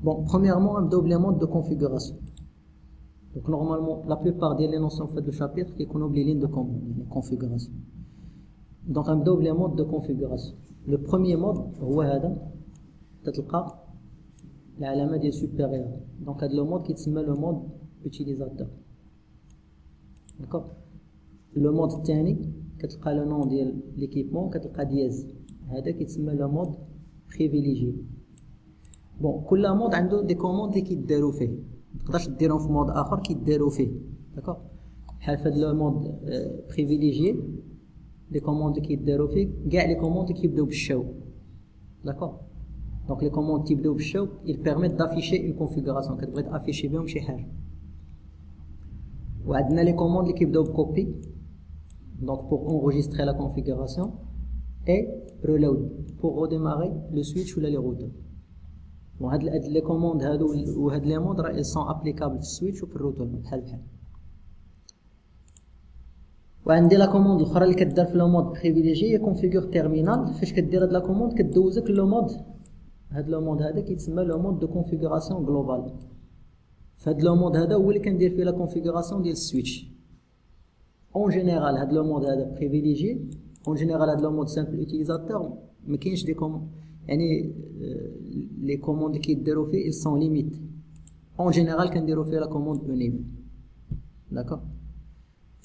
Bon, premièrement, on doit les modes de configuration. Donc normalement, la plupart des notions faites le chapitre qui qu'on oublie les lignes de configuration. Donc on doit les modes de configuration. Le premier mode, هو هذا تلقى العلامة ديال supérieure. Donc هذا le mode qui s'appelle le mode utilisateur. D'accord. Le mode الثاني كتلقى le nom ديال l'équipement كتلقى dièse. هذا كيتسمى le mode privilégié. Bon, كل مود عنده دي كوموند اللي كيداروا فيه. ما تقدرش ديرهم في مود اخر كيداروا فيه. داكوغ. بحال في هذا لو مود بريفيليجي لي كوموند اللي كيداروا فيه كاع لي كوموند اللي كيبداو بالشاو. داكوغ. دونك لي كوموند كيبداو بالشاو il permet d'afficher une configuration كتبغي تافيشي بهم شي حاجه. وعندنا لي كوموند اللي كيبداو بكوبي donc pour enregistrer la configuration et reload pour redémarrer le switch ولا les routeurs. وهاد لي كوموند هادو وهاد لي مود راه سون ابليكابل في السويتش وفي الروتور بحال بحال. وعندي لا كوموند الاخرى اللي كدار في لو مود بريفيليجي هي كونفيغور تيرمينال. فاش كدير هاد لا كوموند كدوزك لو مود هاد لو مود هذا كيتسمى لو مود دو كونفيغوراسيون جلوبال. فهاد لو مود هذا هو اللي كندير فيه لا كونفيغوراسيون ديال السويتش. اون جينيرال هاد لو مود هذا بريفيليجي. اون جينيرال هاد لو مود سامبل يوتيليزاتور ما كاينش دي يعني les commandes qui déroulent ils sont limites. En général, quand déroule la commande enable. D'accord.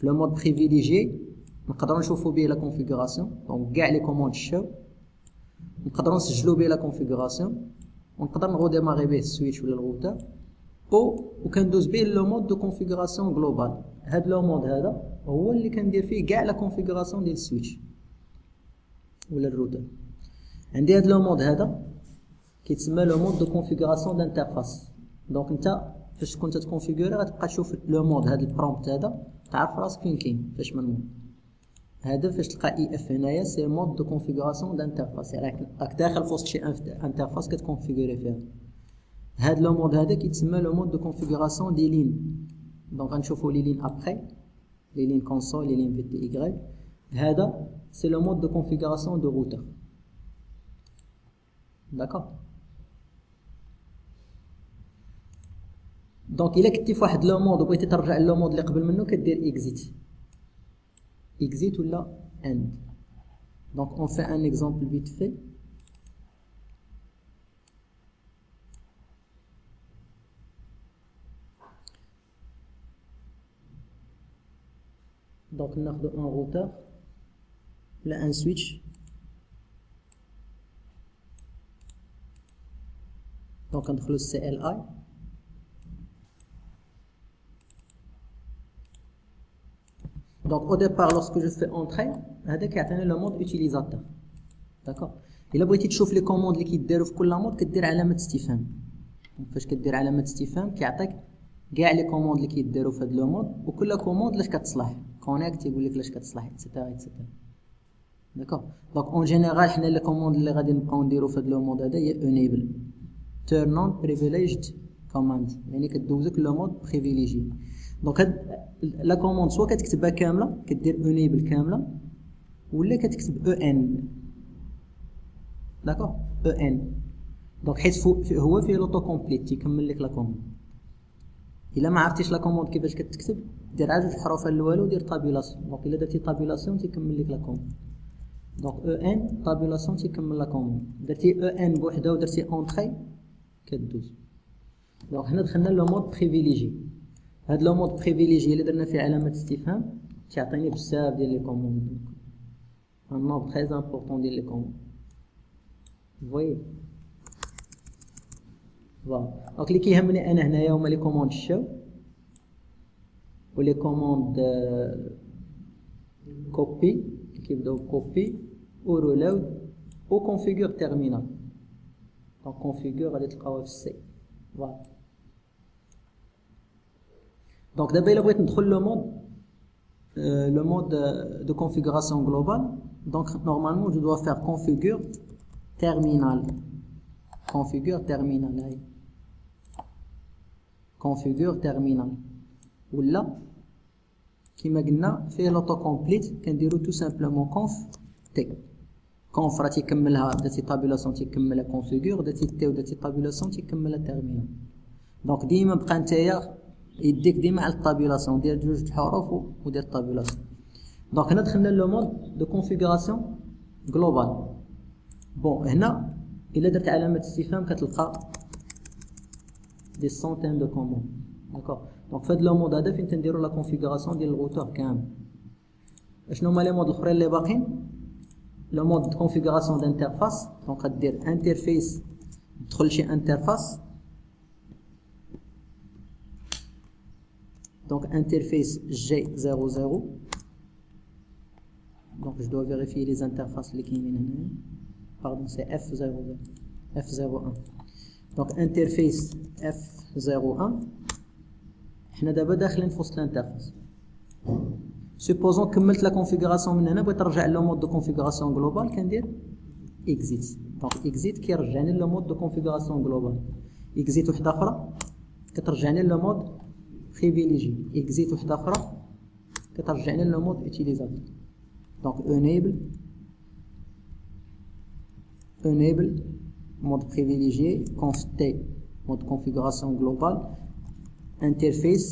Le mode privilégié, on peut chauffer la configuration. Donc, garder les commandes show. On peut jouer la configuration. On peut redémarrer le switch ou le routeur. Ou on peut le mode de configuration globale. Le mode là, هو اللي كندير فيه كاع la configuration ديال switch ولا الrouteur. عندي هذا لو مود هذا كيتسمى لو مود دو كونفيغوراسيون دانترفاس. دونك انت فاش كنت تكونفيغوري غتبقى تشوف لو مود هذا البرومبت هذا تعرف راسك فين كاين فاش من مود هذا. فاش تلقى اي اف هنايا سي مود دو كونفيغوراسيون دانترفاس راك داخل في وسط شي انترفاس كتكونفيغوري فيها. هذا لو مود هذا كيتسمى لو مود دو كونفيغوراسيون دي لين. دونك غنشوفوا لي لين ابري لي لين كونسول لي لين في تي اي. هذا سي لو مود دو كونفيغوراسيون دو روتور. D'accord. Donc il كنتي في واحد لو مود وبغيتي ترجع لو مود اللي قبل منه كدير exit ولا end. Donc on fait un exemple vite fait. Donc ناخذ un routeur ولا un switch. Donc on trouve le CLI. Donc au départ lorsque je fais entrer هذا كيعطيني le mode utilisateur. D'accord. الا بغيتي تشوف لي كوموند اللي كيديروا في كل مود كدير علامه استفهام. فاش كدير علامه استفهام كيعطيك كاع لي كوموند اللي كيديروا في هذا لو مود وكل كوموند لاش كتصلح. كونيكت يقول لك لاش كتصلح ايتترا. داكور. دونك اون جينيرال حنا لي كوموند اللي غادي نبقاو نديرو في هذا لو مود هذا هي enable turn on privileged command يعني كدوزك لو مود بريفيليجي. دونك هاد لا كوموند سوا كتكتبها كامله كدير enable كامله ولا كتكتب en. داكور en. دونك حيت هو فيه لوطو كومبليت تيكمل لك لا كوموند. الا ما عرفتيش لا كوموند كيفاش كتكتب دير عاد جوج حروف الاول ودير طابيلاسيون. دونك الا درتي طابيلاسيون تيكمل لك لا كوموند. دونك en طابيلاسيون تيكمل لا كوموند. درتي en بوحدها ودرتي اونطري كدوز. دونك هنا دخلنا لو مود بريفيليجي. هاد لو مود بريفيليجي اللي درنا فيه علامه استفهام تيعطيني بزاف ديال لي كوموند. un nombre très important ديال لي كوموند. فوي فوالا. دونك اللي كيهمني انا هنايا هما لي كوموند شو ولي كوموند كوبي اللي كيبداو بكوبي و ريلود و كونفيغور تيرمينال. دونك كونفيغور غادي تلقاوها في السي. فوالا. دونك دابا الا بغيت ندخل لو مود دو كونفيغوراسيون جلوبال. دونك نورمالمون جو دوا فير كونفيغور تيرمينال. كونفيغور تيرمينال هاي كونفيغور تيرمينال ولا كيما قلنا فيه لوطو كومبليت كنديرو تو سامبلومون conf t conf راه تيكملها درتي طابيلاسيون تيكملها configure درتي تي ودرتي طابيلاسيون تيكملها terminal. دونك ديما بقى نتايا يديك ديما على الطابيلاسيون دير جوج حروف ودير طابيلاسيون. دونك هنا دخلنا لو مود دو كونفيغوراسيون جلوبال. بون هنا الا درت علامه استفهام كتلقى دي سونتين دو كوموند. داكوغ دونك فهاد لو مود هذا فين تنديرو لا كونفيغوراسيون ديال الروتور كامل. شنو هما لي مود الاخرين اللي باقيين؟ لو مود دو كونفيغوراسيون دانترفاس. دونك غدير انترفيس تدخل شي انترفاس. Donc interface G00. Donc je dois vérifier les interfaces les qui. Pardon, c'est F01. F01. Donc interface F01. حنا دابا داخلين في وسط الانترفاس. Supposons كملت لا كونفيغوراسيون من هنا بغيت نرجع لو مود دو كونفيغوراسيون جلوبال كندير exit. Donc exit كيرجعني لو مود دو كونفيغوراسيون جلوبال. exit وحده اخرى كترجعني لو مود privilégié. exit وحده اخرى كترجعني لو مود utilisateur. donc enable mode privilégié conf t mode configuration globale interface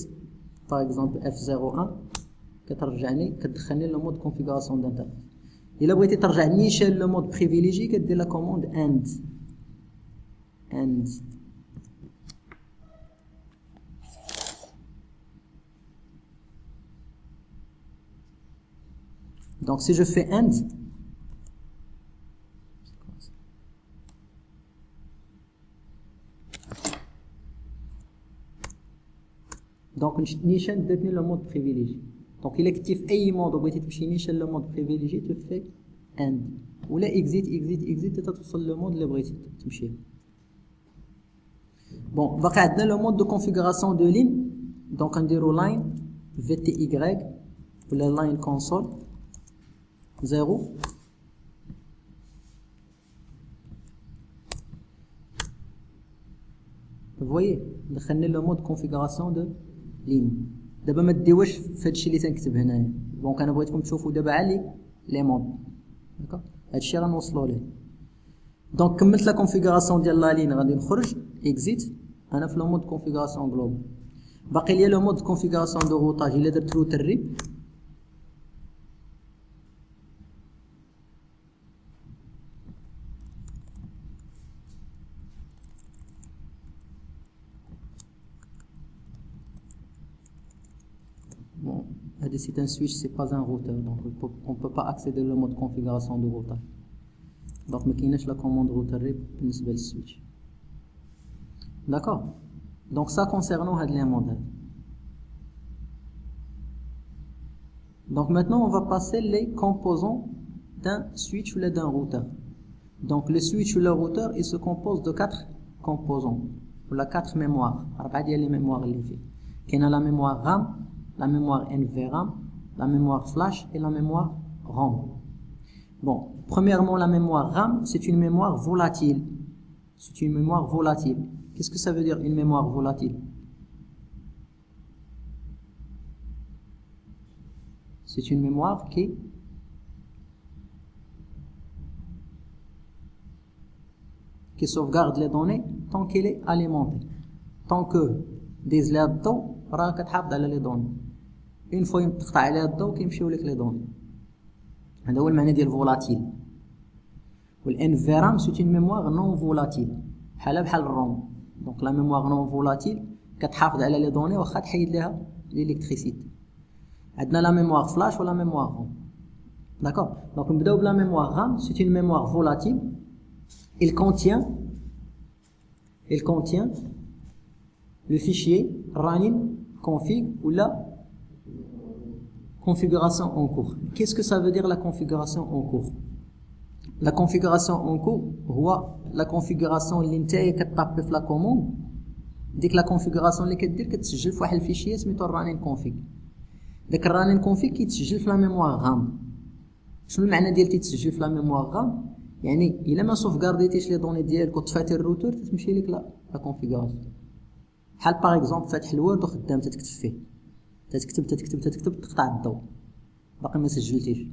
par exemple F01 كترجعني كتدخلني لو مود configuration d'interface. الا بغيتي ترجع نيشان لو مود privilégié كدير لا commande end. Donc si je fais end, donc نيشان داتني لو مود privilégié. Donc il كنتي في اي مود وبغيتي تمشي نيشان لو مود privilégié tu fais end ولا exit حتى توصل لو مود اللي بغيتي تمشي. بون باقي عندنا لو مود دو كونفيغوراسيون دو لين. دونك نديرو لاين VTY ولا لاين كونسول 0. فويي دخلنا لو مود كونفيغوراسيون دو لين. دابا ما ديوش في هادشي اللي تنكتب هنايا. دونك انا بغيتكم تشوفوا دابا على لي مود. داكوغ هادشي غنوصلوا ليه. دونك كملت لا كونفيغوراسيون ديال لا لين غادي نخرج اكزيت. انا في لو مود كونفيغوراسيون جلوبال. باقي ليا لو مود كونفيغوراسيون دو روتاج. الا درت روتر ريب c'est un switch, c'est pas un routeur, donc on peut pas accéder au mode configuration de routage. Donc ما كايناش la commande router بالنسبه للسويتش. D'accord. Donc ça concernant هاد les modes. Donc maintenant on va passer les composants d'un switch ou d'un routeur. Donc le switch ou le routeur il se compose de 4 composants ou la 4 mémoires. 4 ديال les mémoires اللي فيه. كاينه la mémoire RAM, la mémoire NVRAM, la mémoire flash et la mémoire ROM. Bon, premièrement, la mémoire RAM, c'est une mémoire volatile. C'est une mémoire volatile. Qu'est-ce que ça veut dire une mémoire volatile? C'est une mémoire qui sauvegarde les données tant qu'elle est alimentée. Tant que des الضوء راه كتحافظ على لي دوني. une fois ينقطع عليها الضوء كيمشيو لك لي دوني. هذا هو المعنى ديال فولاتيل. والان في رام سي اون ميموار نون فولاتيل بحال الروم. دونك لا ميموار نون فولاتيل كتحافظ على لي دوني واخا تحيد ليها ليليكتريسيتي. عندنا لا ميموار فلاش ولا ميموار روم. داكور. دونك نبداو بلا ميموار رام. سي اون ميموار فولاتيل. il contient le fichier running config ou la configuration en cours. Qu'est-ce que ça veut dire la configuration en cours? La configuration en cours هو la configuration اللي نتايا كتطابي في لا كوموند. ديك لا configuration اللي كدير كتسجل في واحد الفيشيه سميتو running config. داك running config كيتسجل في لا ميموار غام. شنو المعنى ديال تيتسجل في لا ميموار غام؟ يعني الا ما سوفغارديتيش لي دوني ديالك وطفاتي الروتور تتمشي لك لا configuration. بحال باغ اكزومبل فاتح الوورد وخدام تكتب فيه تكتب تقطع الضوء باقي ما سجلتيش.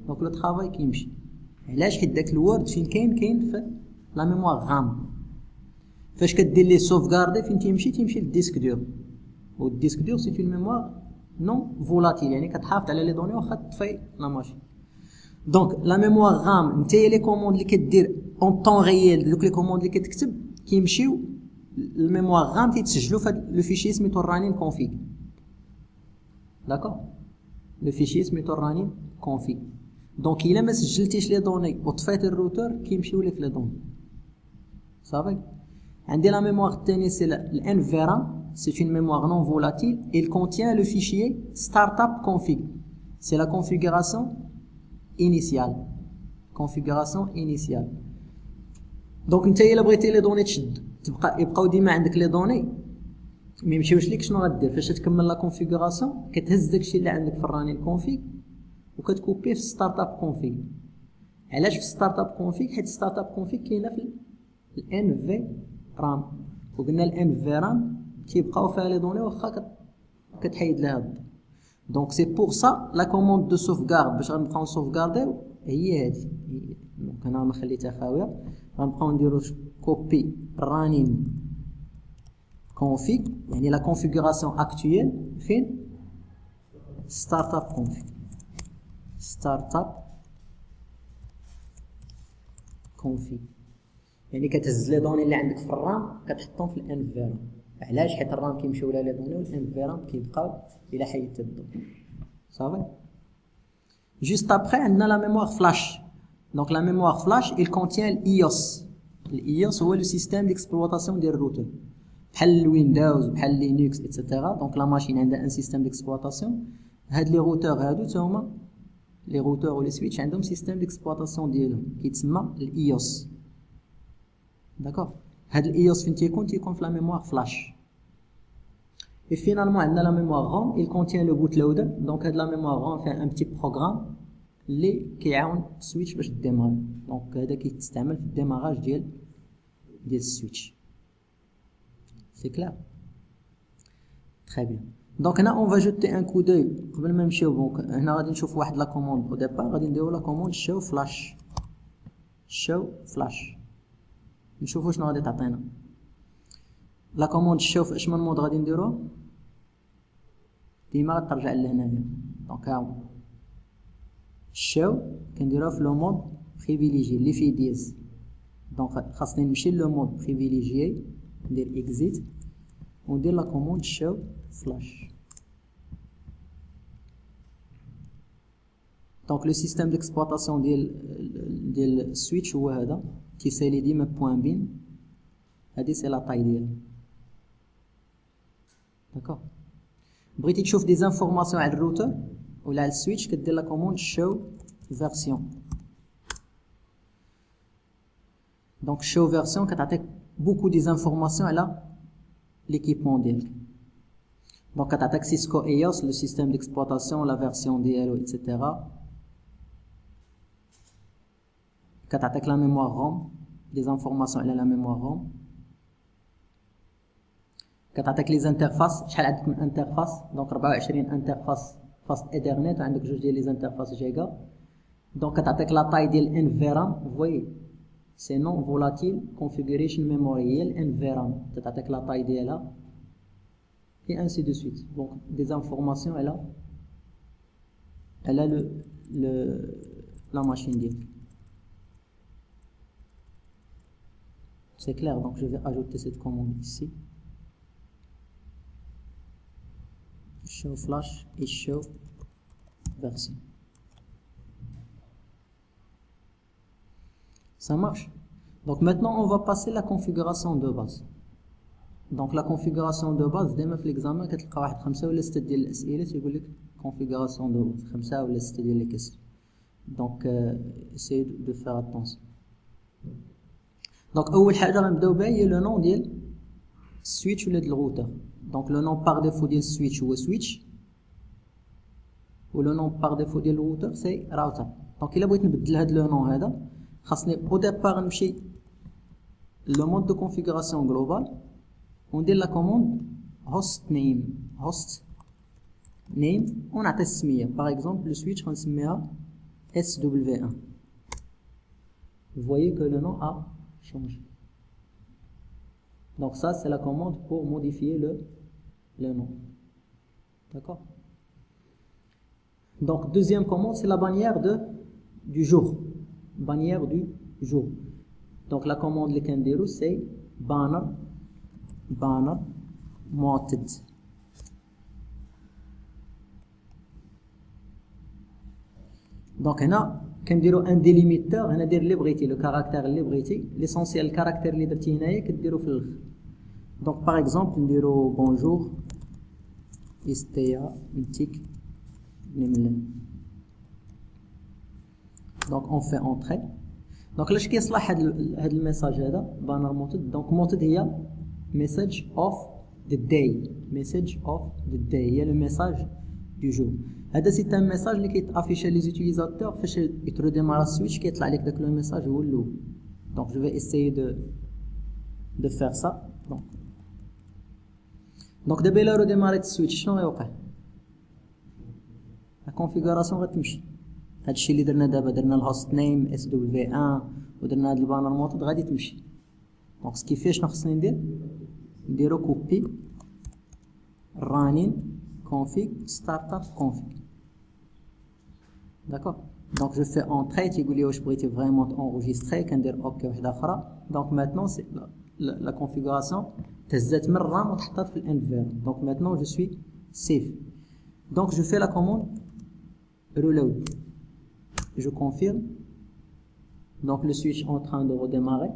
دونك لو طرافاي كيمشي. علاش؟ حيت داك الوورد فين كاين في لا ميموار غام. فاش كدير ليه سوفغاردي فين تيمشي للديسك دور، والديسك دور سي في الميموار نون فولاتيل، يعني كتحافظ على لي دوني واخا تطفي لا ماشين. دونك لا ميموار غام نتايا لي كوموند اللي كدير اون طون ريال، دوك لي كوموند اللي كتكتب كيمشيو الميموار غام تيتسجلوا في لو فيشي سميتو رانين كونفيغ. داكور، لو فيشي سميتو رانين كونفيغ. دونك الا ما سجلتيش لي دوني وطفيت الروتور كيمشيو لك لي دوني صافي. عندي la mémoire الثانية c'est le NVRAM, c'est une mémoire non volatile. Il contient le fichier startup config. C'est la configuration initiale. Configuration initiale. Donc نتا إلا بغيتي لي دوني تشد يبقاو ديما عندك لي دوني ما يمشيوش ليك، شنو غدير فاش تكمل لا كونفيغوراسيون؟ كتهز داكشي اللي عندك في الرانين كونفيغ وكتكوبيه في ستارت اب كونفيغ. علاش في ستارت اب كونفيغ؟ حيت ستارت اب كونفيغ كاينه في الان في رام، وقلنا الان في رام تيبقاو فيها لي دوني واخا كتحيد لها الضو. دونك سي بور سا لا كوموند دو سوفغارد باش غنبقاو نسوفغارديو هي هادي. دونك انا ما خليتها خاويه، غنبقاو نديرو كوبي رانين كونفيغ، يعني لا كونفيغوراسيون اكطويل فين ستارت اب كونفيغ. ستارت اب كونفيغ يعني كتهز لي دوني اللي عندك في الرام كتحطهم في الان في رام. علاش؟ حيت الرام كيمشيو لها لي دوني والان في رام كيبقاو الى حيدت الضو صافي. جوست ابخي عندنا لا ميموار فلاش. دونك لا ميموار فلاش il contient الايوس. الايوس هو لو سيستيم ديكسبلوطاسيون ديال الروتور، بحال الويندوز بحال لينكس ايتترا. دونك لا ماشين عندها ان سيستيم ديكسبلوطاسيون. هاد لي روتور هادو تا هما لي روتور و لي سويتش عندهم سيستيم ديكسبلوطاسيون ديالهم كيتسمى الايوس. داكور، هاد الايوس فين تيكون في لا ميموار فلاش. Et finalement عندنا لا ميموار غام il contient le bootloader. دونك هاد لا ميموار غام فيها ان بتي بروغرام اللي كيعاون السويتش باش ديماري. دونك هذا كيتستعمل في الديماراج ديال السويتش. سي كلير؟ تري بيان. دونك هنا اون فا جوتي ان كو دوي قبل ما نمشيو. دونك هنا غادي نشوف واحد لا كوموند او ديبار، غادي نديرو لا كوموند شو فلاش. شو فلاش نشوفو شنو غادي تعطينا. لا كوموند شوف اش من مود غادي نديرو، ديما غترجع لهنايا. دونك هاهو شو كنديروها في لو مود بريفيليجي اللي فيه ديز. دونك خاصني نمشي لو مود بريفيليجي، ندير اكزيت وندير لا كوموند شو فلاش. دونك لو سيستيم ديكسبلوطاسيون ديال السويتش هو هذا، تيسالي ديما بوين بين. هادي سي لا طاي ديالو. داكور، بغيتي تشوف دي زانفورماسيون على الروتر ولا على السويتش كدير لا كوموند شو فيرسيون. دونك شو فيرسيون كتعطيك بوكو دي زانفورماسيون على ليكيبمون ديالك. دونك كتعطيك سيسكو ايوس لو سيستيم ديكسبلوطاسيون لا فيرسيون ديالو ايتترا. كتعطيك لا ميموار روم دي زانفورماسيون على لا ميموار روم. كتعطيك لي زانترفاس شحال عندك من انترفاس. دونك 24 انترفاس فاست ايثرنت، عندك جوج ديال لي زانترفاس جيجا. دونك كتعطيك لا طاي ديال ان في رام. فوي سي نون فولاتيل كونفيغوريشن ميموري هي الان في رام، تعطيك لا طاي ديالها اي انسي دو سويت. دونك دي زانفورماسيون على لا ماشين ديالك. C'est clair, donc je vais ajouter cette commande ici. Show flash et show version. Ça marche. Donc maintenant on va passer la configuration de base. Donc la configuration de base دائما في l'examen كتلقى واحد 5 ولا 6 ديال الاسئله تيقول لك configuration de base 5 ولا 6 ديال les questions. Donc essayez de faire attention. دونك اول حاجه غنبداو بها هي لو نون ديال السويتش ولا ديال الروتر. دونك لو نون بار ديفو ديال السويتش هو سويتش و لو نون بار ديفو ديال الروتر سي راوتر. دونك الا بغيت نبدل هاد لو نون هذا خاصني او ديبار نمشي لو مود دو كونفيغوراسيون جلوبال وندير لا كوموند هوست نيم ونعطي السميه. باغ اكزومبل لو سويتش غنسميها اس دبليو 1. Vous voyez que le nom a changé. Donc ça, c'est la commande pour modifier le nom. D'accord? Donc deuxième commande, c'est la bannière du jour. Bannière du jour. Donc la commande اللي كنديرو c'est banner معتد. Donc هنا كنديرو ان ديليميتور. هنا دير اللي بغيتي لو كاركتير اللي بغيتي. ليسونسيال الكاركتير اللي درتي هنايا كديرو في الاخر. دونك باغ اكزومبل نديرو بونجور استيا ميتيك نملن. دونك اون في اونتري. دونك لاش كيصلح هاد الميساج هذا بانر موتد. دونك موتد هي ميساج اوف ذا داي. ميساج اوف ذا داي هي لو ميساج دو جور. هذا سي ان ميساج اللي كيتافيشا لي زوتيليزاتور فاش يترو ديمار السويتش كيطلع لك داك لو ميساج هو الاول. دونك جو في اسيي دو فير سا. دونك دابا الا رو ديماريت السويتش شنو غيوقع؟ لا كونفيغوراسيون غتمشي. هادشي اللي درنا دابا درنا الهوست نيم اس دبليو 1 ودرنا هاد البانر موتد غادي تمشي. دونك سكيفي شنو خصني نديرو كوبي رانين config startup config. D'accord? Donc je fais entrer, tu dis je pourrais vraiment enregistrer, quand dire OK واحدة أخرى. Donc maintenant c'est la configuration تهزت من الرام وتحطات في الانفير. Donc maintenant je suis safe. Donc je fais la commande reload. Je confirme. Donc le switch est en train de redémarrer.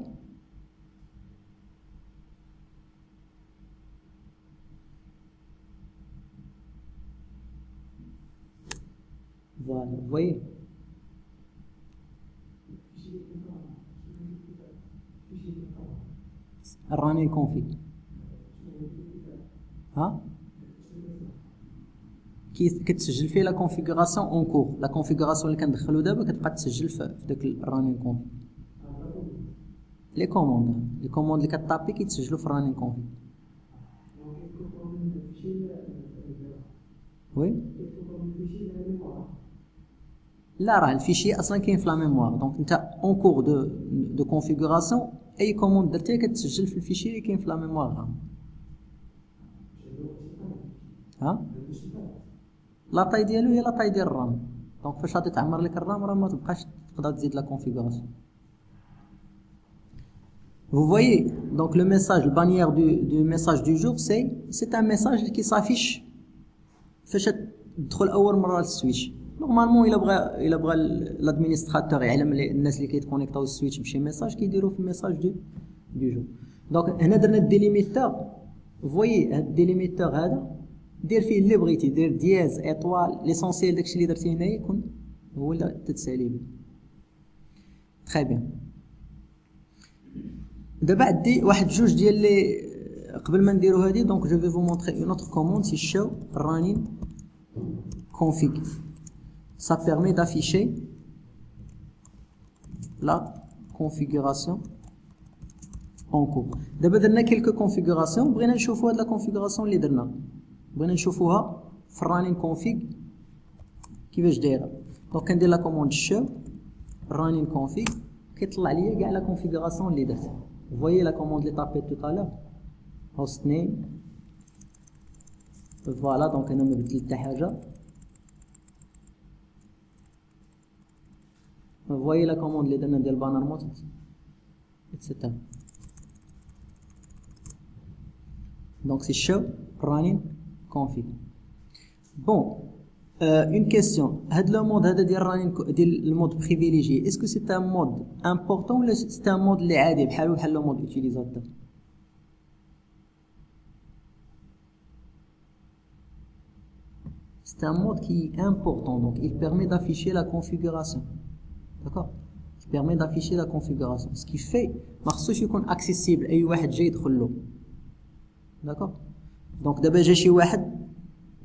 Voilà, vous voyez? running config. ها؟ كتسجل فيه لا كونفيغوراسيون اون كور. لا كونفيغوراسيون اللي كندخلو دابا كتبقى تسجل في داك الرانين كونفig. لي كوموند اللي كطابي كيتسجلوا في الرانين كونفig. وي لا راه الفيشي اصلا كاين في لا ميموار. دونك انت اون كور دو كونفيغوراسيون اي كوموند درتيها كتسجل في الفيشي اللي كاين في لا ميموار. ها لا طاي ديالو هي لا طاي ديال الرام. دونك فاش غادي تعمر لك الرام راه ما تبقاش تقدر تزيد لا كونفيغوراسيون. Vous voyez, donc le message, le bannière du message du jour, c'est un message qui s'affiche فاش تدخل اول مره للسويتش. نورمالمون الا بغى الادمينستراتور يعلم الناس اللي كيتكونيكطاو للسويتش بشي ميساج كيديروا في الميساج دو جور. دونك هنا درنا الديليميتور. فويي هاد الديليميتور هذا دير فيه اللي بغيتي، دير دياز ايطوال ليسونسيال داكشي اللي درتي هنايا يكون هو اللي تتسالي به. تري بيان. دابا عندي واحد جوج ديال لي قبل ما نديرو هادي. دونك جو في فو مونطري اون اوتر كوموند سي show running config. Ça permet d'afficher la configuration en cours. دابا درنا quelques configurations. بغينا نشوفوا هاد لا configuration اللي درنا، بغينا نشوفوها في running config كيفاش دايره. دونك كندير لا كوموند show running config كيطلع ليا كاع لا configuration اللي درت. Vous voyez la commande اللي طابيت tout à l'heure host name. Voilà, donc انا ما بدلت حتى حاجه. Vous voyez la commande اللي درنا ديال banner mode etc. Donc c'est show running config. Bon, une question. هاد لو مود هذا ديال running ديال المود privilégié, est-ce que c'est un mode important ou c'est un mode اللي عادي بحال لو مود utilisateur? C'est un mode qui est important, donc il permet d'afficher la configuration. D'accord? Il permet d'afficher la configuration. Ce qui fait ما خصوش يكون accessible اي واحد جاي يدخل له. D'accord? Donc دابا جا شي واحد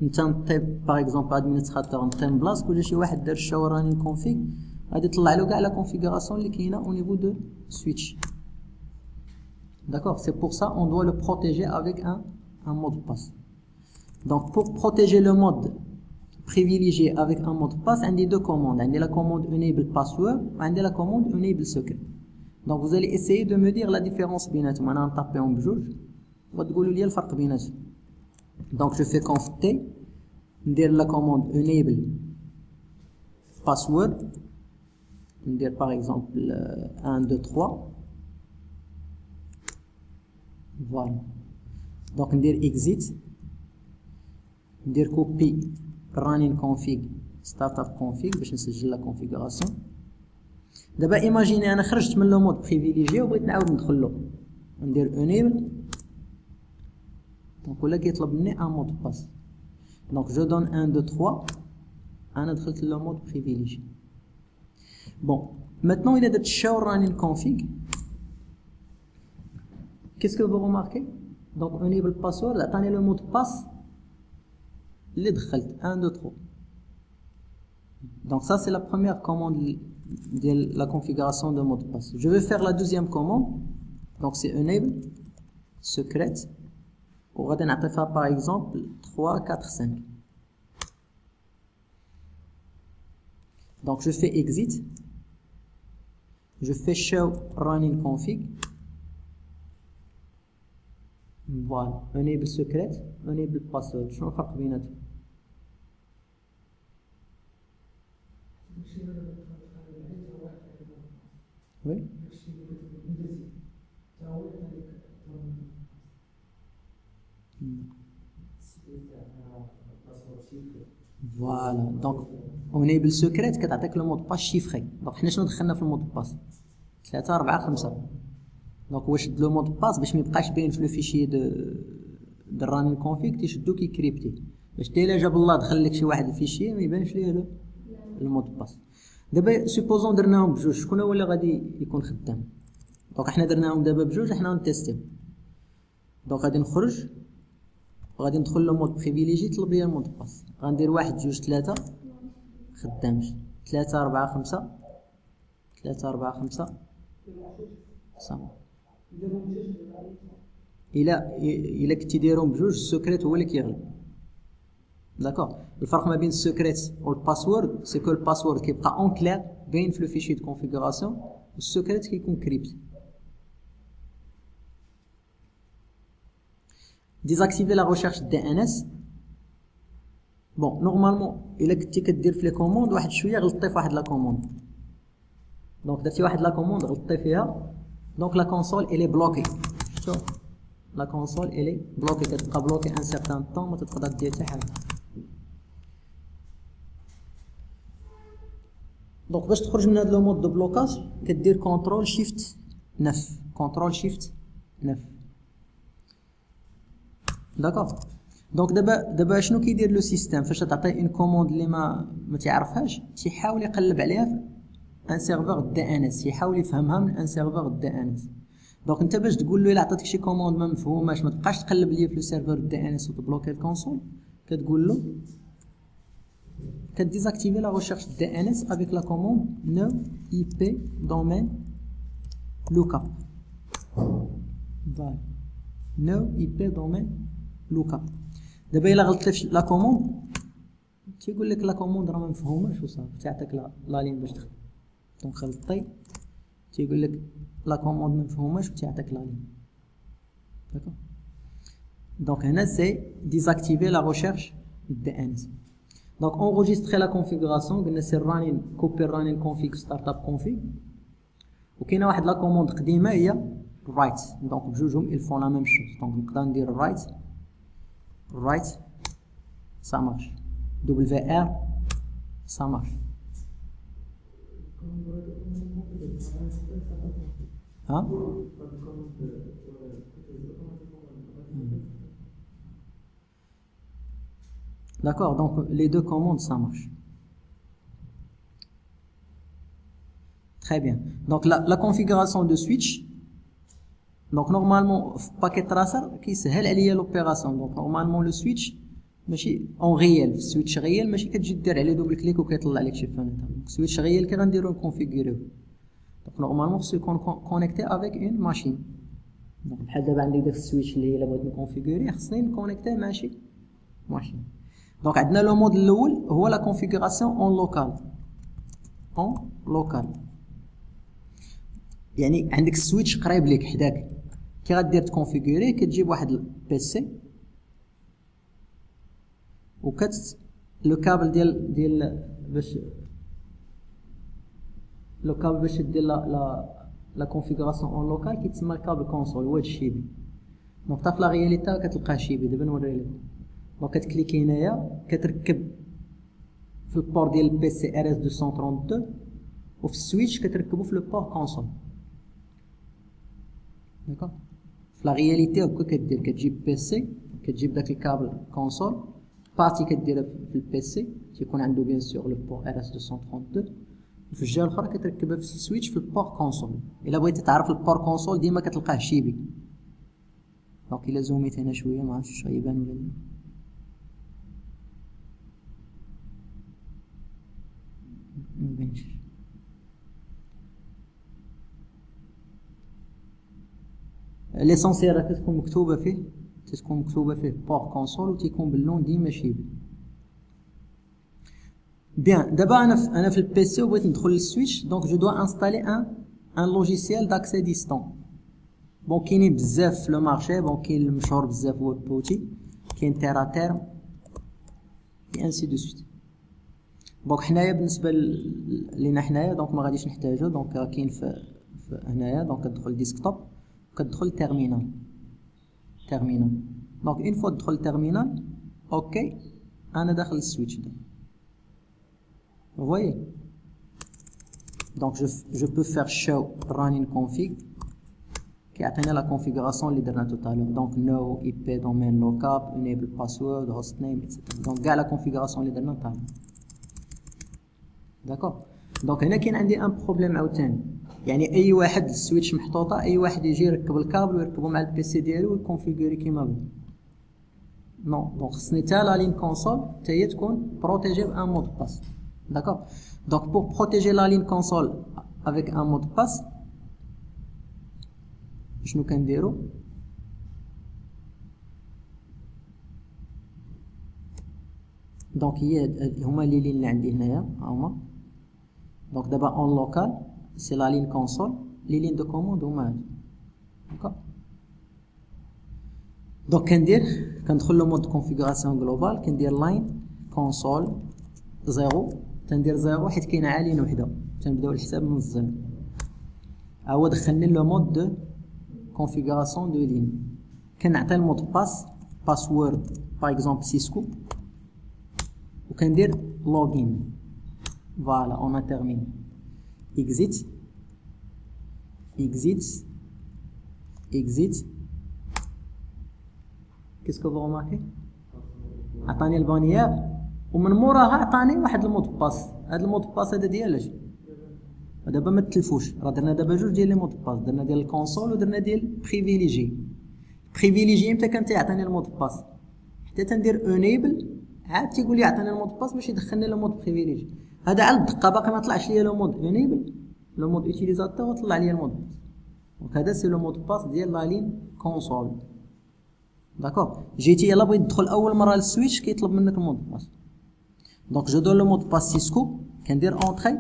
انت نطيب باغ اكزومبل ادمينستراتور نطيب بلاصك وجا شي واحد دار شو راني كونفيغ غادي يطلع له كاع لا كونفيغوراسيون اللي كاينه او نيفو دو سويتش. D'accord? C'est pour ça on doit le protéger avec un mot de passe. Donc pour protéger le mode privilégié avec un mot de passe, on a deux commandes. On a la commande enable password, on a la commande enable secret. Donc vous allez essayer de me dire la différence بيناتهم. انا نطابيهم بجوج وتقولوا لي الفرق بيناتهم. Donc je fais conf t ندير la commande enable password ندير par exemple 1 2 3 voilà. Donc ندير exit ندير copy running config startup config باش نسجل لا configuration. دابا ايماجيني انا خرجت من لو مود بريفيليجي وبغيت نعاود ندخل له ندير enable دونك ولا كيطلب مني ان مود باس. دونك جو دون 1 2 3 انا دخلت لو مود بريفيليجي. بون maintenant il a درت show running config. qu'est-ce que vous remarquez? donc enable password عطاني لو مود باس اللي دخلت 1 2 3. donc ça c'est la première commande de la configuration de mot de passe. Je vais faire la deuxième commande. Donc c'est enable secret. On va donner par exemple 3 4 5. Donc je fais exit. Je fais show running config. Voilà. Enable secret. Enable password. شنو الفرق بيناتهم؟ Oui. Voilà. Donc enable secret كتعطيك لو مود باس شيفري. دونك حنا شنو دخلنا في المود باس 3 4 5. دونك واش لو مود باس باش ما يبقاش باين في لو فيشي د رانين كونفيغ تيشدو كيكريبتي باش ديلا جاب الله دخل لك شي واحد الفيشي ما يبانش ليه المود باس. دابا سوبوزون درناهم بجوج شكون هو اللي غادي يكون خدام؟ دونك حنا درناهم دابا بجوج حنا غنتيستيو. دونك غادي نخرج وغادي ندخل لو مود بريفيليجي طلب لي المود باس. غندير 1 2 3 خدامش 3 4 5 3 4 5 صافي. الا كنتي دايرهم بجوج السكريت هو اللي كيغلب. داكوغ. الفرق ما بين السكريت والباسورد سي كو الباسورد كيبقى اون كلير باين في لو فيشي دو كونفيغوراسيون والسكريت كيكون كريبت. ديزاكتيفي لا ريشيرش دي ان اس. بون نورمالمون الا كنتي كدير في لي كوموند واحد شويه غلطتي في واحد لا كوموند. دونك درتي واحد لا كوموند غلطتي فيها دونك لا كونسول الي بلوكي. شوف لا كونسول الي بلوكي كتبقى بلوكي ان سيغتان طون ما تقدر دير حتى حاجه. دونك باش تخرج من هذا لو مود دو بلوكاج كدير كونترول شيفت 9 كونترول شيفت 9. داكوغ. دونك دابا شنو كيدير لو سيستيم فاش تعطيه اون كوموند اللي ما تعرفهاش تيحاول يقلب عليها في ان سيرفر دي ان اس يحاول يفهمها من ان سيرفر دي ان اس. دونك انت باش تقول له الا عطاتك شي كوموند ما مفهوماش ما تبقاش تقلب ليا في لو سيرفر دي ان اس وتبلوكي الكونسول كتقول له كديزاكتيفي لا ريشيرش دي ان اس افيك لا كوموند no ip domain lookup. فوالا no ip domain lookup. دابا الا غلطتي في لا كوموند تيقول لك لا كوموند راه ما مفهوماش وصافي تعطيك لا لين باش تخدم. دونك غلطتي تيقول لك لا كوموند ما مفهوماش وتعطيك لا لين. داكوغ. دونك هنا سي ديزاكتيفي لا ريشيرش دي ان اس. Donc enregistrer la configuration قلنا سي running copy running config startup config وكاينه واحد لا كوموند قديمه هي write. دونك بجوجهم ils font la même chose. دونك نقدر ندير write ça marche wr ça marche. ها D'accord, donc les deux commandes ça marche. Très bien. Donc la configuration de switch. Donc normalement paquet tracer qui سهل عليا l'opération. Donc normalement le switch ماشي en réel, switch réel ماشي كتجي دير عليه دوبل كليك وكيطلع لك شي فانيتا. Donc switch réel كي غنديرو نكونفيغوريو. Donc normalement c'est connecté avec une machine. Donc بحال دابا عندي داك السويتش اللي الا بغيت نكونفيغوري خصني نكونيكتيه مع شي ماشين. دونك عندنا لو مود الاول هو لا كونفيغوراسيون اون لوكال يعني عندك السويتش قريب ليك حداك كي غدير تكونفيغوريه كتجيب واحد البيسي وكت لو كابل ديال باش لو كابل باش دير لا كونفيغوراسيون اون لوكال كيتسمى الكابل كونسول هو الشيبي. دونك تا في لا رياليتي كتلقاه شيبي. دابا نوري لك. دونك كتكليكي هنايا كتركب في البور ديال البي سي ار اس 232 وفي السويتش كتركبو في لو بور كونسول. داكوغ في لا رياليتي هكا كدير كتجيب بي سي كتجيب داك الكابل كونسول بارتي كديرها في البي سي تيكون عنده بيان سور لو بور ار اس 232 وفي الجهه الاخرى كتركبها في السويتش في البور كونسول. الا بغيتي تعرف البور كونسول ديما كتلقاه شيبي. دونك الا زوميت هنا شويه ما عرفتش غيبان ولا لا. مبينش. ليسونسيال راه كتكون مكتوبه فيه بور كونسول و تيكون باللون ديما شيبي. بيان دابا انا في البي سي وبغيت ندخل للسويتش دونك جو دو انستالي ان لوجيسيال داكسي ديستون. بون كاينين بزاف في لو مارشي. بون كاين المشهور بزاف هو بوتي كاين تيرا تيرم اي انسي دو سويت. دونك حنايا بالنسبه لينا حنايا دونك ما غاديش نحتاجو. دونك راه كاين في هنايا دونك كتدخل ديسكتوب وكتدخل تيرمينال. دونك اون فوا تدخل تيرمينال اوكي انا داخل السويتش ده. Vous voyez? Donc je peux faire show running config qui atteint la configuration اللي درنا tout à l'heure. Donc no IP domain lookup enable password hostname etc. Donc كاع la configuration اللي درنا tout à l'heure. D'accord? Donc هنا كاين عندي ان بروبليم عاوتاني. يعني اي واحد السويتش محطوطه اي واحد يجي يركب الكابل ويركبو مع البي سي ديالو ويكونفيغوري كيما بغا. نو دونك خصني حتى لا لين كونسول حتى هي تكون بروتيجي بان مود باس. D'accord. Donc pour protéger la ligne console avec un mot de passe, شنو كنديرو؟ دونك هما لي لين اللي عندي هنايا هما. دونك دابا اون لوكال سي لا لين كونسول لي لين دو كوموند هما هادو. داكوغ. دونك كندخل لو مود كونفيغوراسيون جلوبال كندير لاين كونسول 0 تندير 0 حيت كاينه عالين وحده تنبداو الحساب من الزيرو. هو دخلني لو مود دو كونفيغوراسيون دو لين. كنعطي المود باس باسورد باغ اكزومبل سيسكو وكندير لوغين. فوالا اون ا تيرميني. اكزيت كيسكو فو رماركي عطاني البانيير ومن موراها عطاني واحد المود باس. هاد المود باس هذا ديالاش دابا ما تلفوش. راه درنا دابا جوج ديال لي مود باس. درنا ديال الكونسول ودرنا ديال بريفيليجي متى كان تيعطيني المود باس حتى تندير انيبل عاد تيقول لي عطاني المود باس باش يدخلني لو مود بريفيليجي. هذا على الدقه باقي ما طلعش ليا لو مود انيبل لو مود اوتيليزاتور وطلع ليا المود باس. دونك هذا سي لو مود باس ديال لا لين كونسول. داكوغ. جيتي يلا بغيت تدخل اول مره للسويتش كيطلب منك المود باس. Donc je donne le mot de passe Cisco, كندير entrée,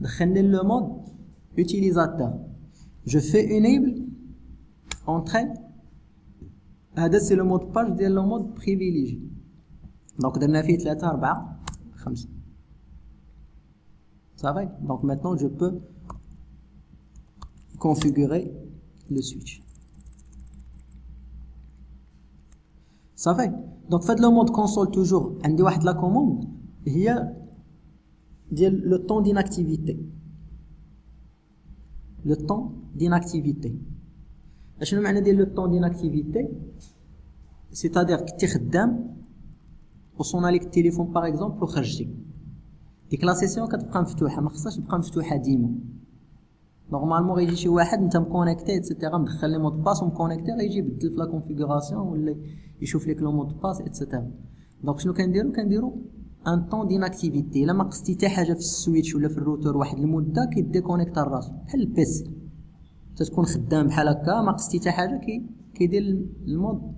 دخلني le mode utilisateur. Je fais enable, entrée. هذا c'est le mot de passe ديال le mode privilégié. Donc درنا فيه 3 4 5. Ça va? Donc maintenant je peux configurer le switch. Ça va? Donc faites le mode console toujours. عندي واحد la commande هي ديال لو طون ديناكتيفيتي. لو طون ديناكتيفيتي اشنو معنى ديال لو طون ديناكتيفيتي؟ سيتادير كنتي خدام وصونا ليك التليفون باغ اكزومبل وخرجتي ديك لا سيسيون كتبقى مفتوحه ما خصهاش تبقى مفتوحه ديما. نورمالمون غيجي شي واحد انت مكونيكتي ايتترا مدخل لي مود باس ومكونيكتي غيجي يبدل في لا كونفيغوراسيون ولا يشوف لك لو مود باس ايتترا. دونك شنو كنديرو ان طون ديناكتيفيتي. الا ما قصتي حتى حاجه في السويتش ولا في الروتور واحد المده كيديكونيكتا راسو بحال البيسي. تكون خدام بحال هكا ما قصتي حتى حاجه كيدير المود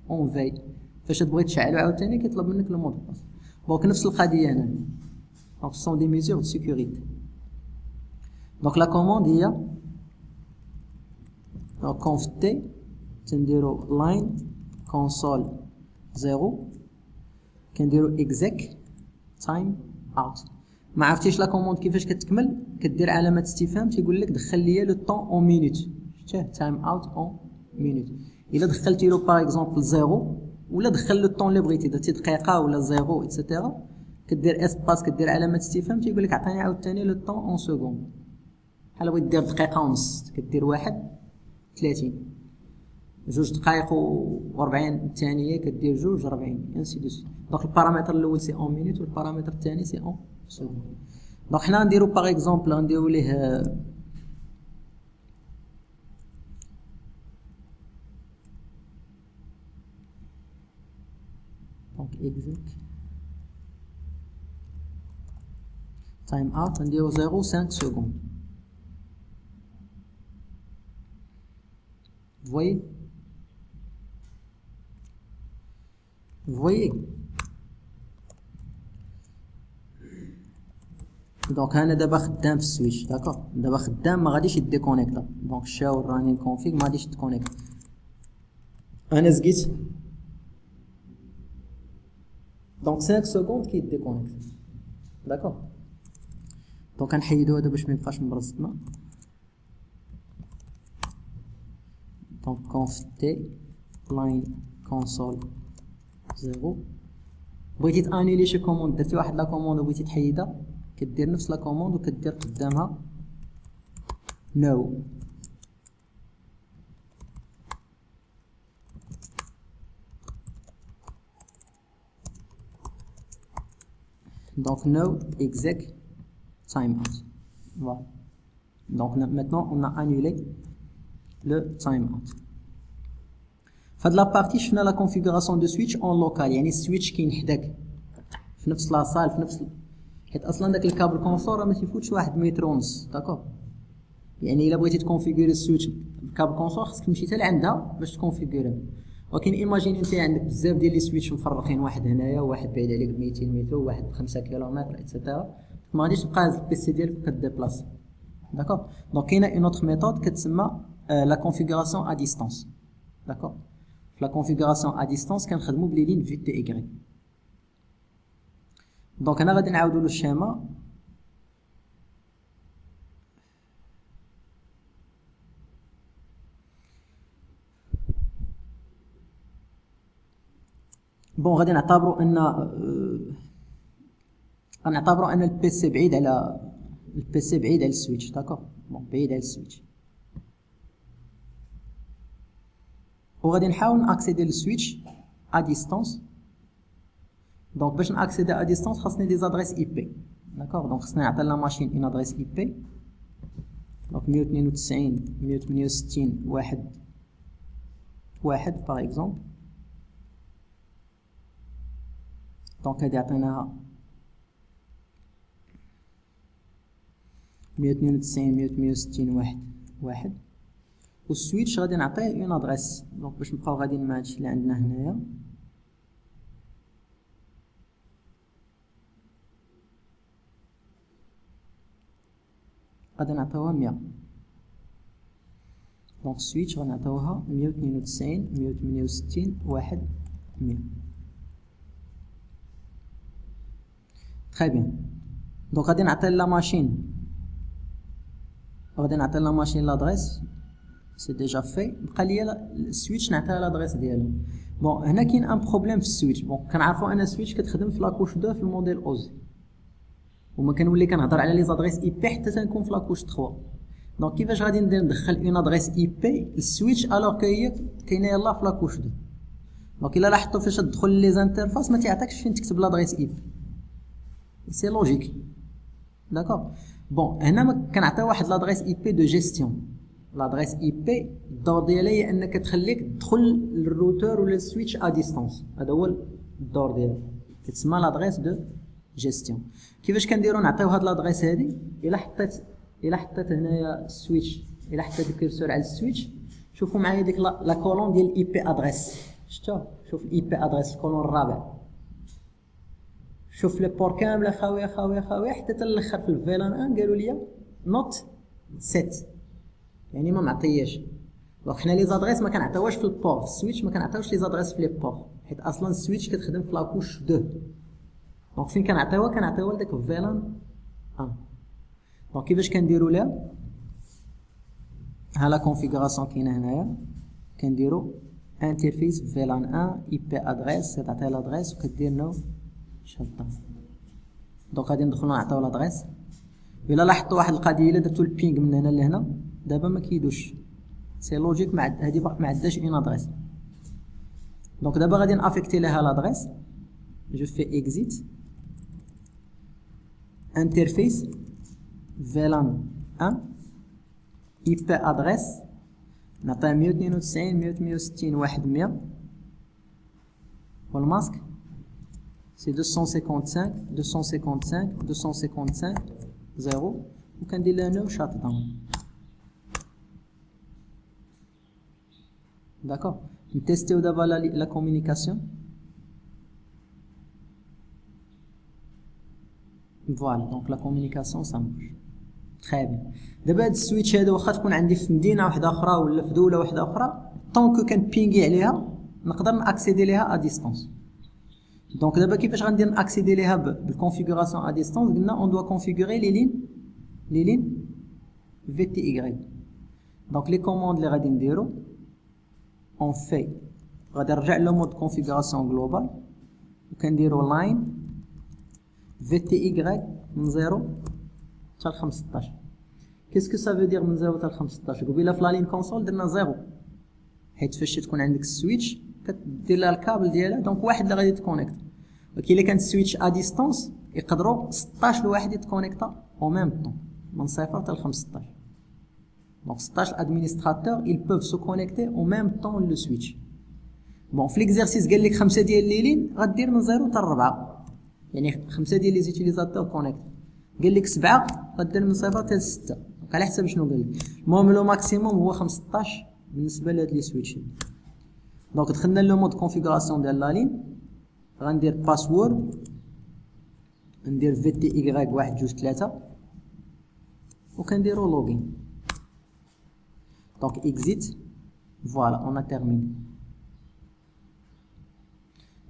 اون في. فاش تبغي تشعلو عاوتاني كيطلب منك المود باس. دونك نفس القضيه هنا. دونك سون دي ميزور دو سيكوريتي. دونك لا كوموند هي دونك conf t تنديرو line console 0 كنديرو exec time out. ما عرفتيش لا كوموند كيفاش كتكمل؟ كدير علامه استفهام تيقول لك دخل لي لو طون اون مينوت. شتيه تايم اوت اون مينوت. الا دخلتي له باغ اكزومبل 0 ولا دخل لو طون اللي بغيتي درتي دقيقه ولا 0 ايتترا كدير اسباس كدير علامه استفهام تيقول لك عطيني عاوتاني لو طون اون سكوند. بحال بغيت دير دقيقه ونص كدير 1:30 جوج دقائق و40 ثانيه كدير 2:40 انسي دو سويت. دونك البارامتر الاول سي اون مينوت والبارامتر الثاني سي اون سكوند. دونك حنا نديرو باغ اكزومبل غنديرو ليه دونك exec time out نديرو 0.5 secondes. Vous voyez دونك انا دابا خدام في السويتش داكوغ دابا خدام ما غاديش يديكونيكتا. دونك شاو راني كونفيغ ما غاديش تكونيكت. انا زقيت دونك 5 سكوند كيديكونيكت داكوغ. دونك غنحيدو هذا باش ما يبقاش مرصدنا. دونك conf t line console 0. بغيتي تانيلي شي كوموند درتي واحد لا كوموند وبغيتي تحيدها كدير نفس لا كوموند وكدير قدامها no. Donc no exec timeout. Voilà. Donc maintenant on a annulé le timeout. فهاد لا بارتي شفنا لا كونفيغوراسيون دو سويتش اون لوكال يعني السويتش كاين حداك في نفس لاصال في نفس حيت اصلا داك الكابل كونسور ما تيفوتش 1 متر ونص داكوغ. يعني الا بغيتي تكونفيغوري السويتش بالكابل كونسور خصك تمشي حتى لعندها باش تكونفيغوريها. ولكن ايماجيني انت عندك بزاف ديال لي سويتش مفرقين واحد هنايا وواحد بعيد عليك ب 200 متر وواحد ب 5 كيلومتر ايتترا ما غاديش تبقى هاز البيسي ديالك كديبلاصي داكوغ. دونك كاينه اون اوتر ميثود كتسمى لا كونفيغوراسيون ا ديستانس داكوغ. في لا كونفيغوراسيون ا ديستانس كنخدموا بلي لين في تي ايغري. دونك انا غادي نعاودوا له الشيما. بون غادي نعتبروا ان البيسي بعيد على السويتش داكوغ. بون بعيد على السويتش وغادي نحاول ناكسيدي للسويتش ا ديستانس. دونك باش ناكسيدي ا ديستانس خاصني دي زادريس اي بي داكوغ. دونك خصني نعطي لا ماشين اون ادريس اي بي. دونك 192 168 واحد باغ اكزومبل. دونك هادي عطيناها 192 168 واحد والسويتش غادي نعطيه اون ادريس. دونك باش نبقاو غاديين مع هادشي اللي عندنا هنايا غادي نعطيوها 100. دونك السويتش غنعطيوها 192 168 100. تري بيان. دونك غادي نعطي لا ماشين لادريس سي ديجا في. بقى ليا السويتش نعطيها لادريس ديالو. بون هنا كاين ان بروبليم في السويتش. بون كنعرفوا ان السويتش كتخدم في لاكوش 2 في الموديل اوز وما كنولي كنهضر على لي زادريس اي بي حتى تنكون في لاكوش 3. دونك كيفاش غادي ندير ندخل اون ادريس اي بي للسويتش الوغ كو هي كاينه يلاه في لاكوش 2. دونك الا لاحظتوا فاش تدخل لي زانترفاس ما تيعطيكش فين تكتب لادريس اي بي. سي لوجيك داكوغ. بون هنا كنعطيو واحد لادريس اي بي دو جيستيون. لادريس اي بي الدور ديالها هي انك تخليك تدخل للروتور ولا السويتش ا ديستانس. هذا هو الدور ديالها كتسمى لادريس دو جيستيون. كيفاش كنديرو نعطيو هاد لادريس هادي؟ الا حطيت هنايا السويتش الا حطيت الكيرسور على السويتش شوفوا معايا ديك لا كولون ديال الاي بي ادريس. شفتوا؟ شوف الاي بي ادريس الكولون الرابع. شوف لي بور كامله خاويه حتى الاخر في الفيلان 1 قالوا لي نوت سيت يعني ما معطياش. دونك حنا لي زادريس ما كنعطيوهاش في البور، السويتش ما كنعطيوش لي زادريس في لي بور، حيت اصلا السويتش كتخدم في لاكوش 2. دونك فين كنعطيوها لداك فيلان 1. دونك كيفاش كنديروا ليها؟ ها لا كونفيغوراسيون كاينه هنايا، كنديروا انترفيس فيلان 1 اي بي ادريس، كتعطي لادريس وكدير نو شطه. دونك غادي ندخلو نعطيو لادريس. الا لاحظتوا واحد القضيه، الا درتو البينغ من هنا لهنا دابا ما كيدوش، سي لوجيك هادي ما عندهاش اون ادريس. دونك دابا غادي نافيكتي ليها لادريس، جو في اكزيت انترفيس فيلان 1 اي بي ادريس، نعطيه 192.168.1.100 والماسك سي 255 0 وكندير لها نو شات داون. داكوغ، نتيستيو دابا لا كومونيكاسيون. فوالا دونك لا كومونيكاسيون سا مارش تري بيان. دابا هاد السويتش هذا واخا تكون عندي في مدينه واحده اخرى ولا في دوله واحده اخرى، طونكو كنبينغي عليها نقدر ناكسيدي ليها ا ديستونس. دونك دابا كيفاش غندير ناكسيدي ليها بالكونفيغوراسيون ا ديستونس؟ قلنا اون دوا كونفيغوري لي لين في تي اي. دونك لي كوموند اللي غادي نديرو اون في، غادي نرجع لو مود كونفيغوراسيون جلوبال وكنديرو لاين في تي اي من 0 حتى ل 15. كيسكو سا فو دير من 0 حتى ل 15؟ قبيله في لا لين كونسول درنا 0، حيت فاش تكون عندك السويتش كدير لها الكابل ديالها، دونك واحد اللي غادي يتكونيكت. ولكن الا كانت السويتش ا ديستونس يقدروا 16 لواحد يتكونيكتا او ميم طون من 0 حتى ل 15. دونك 16 ادمينستراتور ils peuvent se connecter au même temps le switch. بون في ليكزارسيس قال لك 5 ديال ليلين غدير من 0 حتى ل 4، يعني 5 ديال لي زوتيليزاتور كونيكت. قال لك 7 غدير من 0 حتى ل 6، دونك على حسب شنو قال لك. المهم لو ماكسيموم هو 15 بالنسبه لهاد لي سويتش. دونك دخلنا لو مود كونفيغوراسيون ديال لا لين، غندير باسورد، ندير في تي اي 1 2 3 وكنديرو لوغين. دونك اكزيت. فوالا اون ا تيرميني.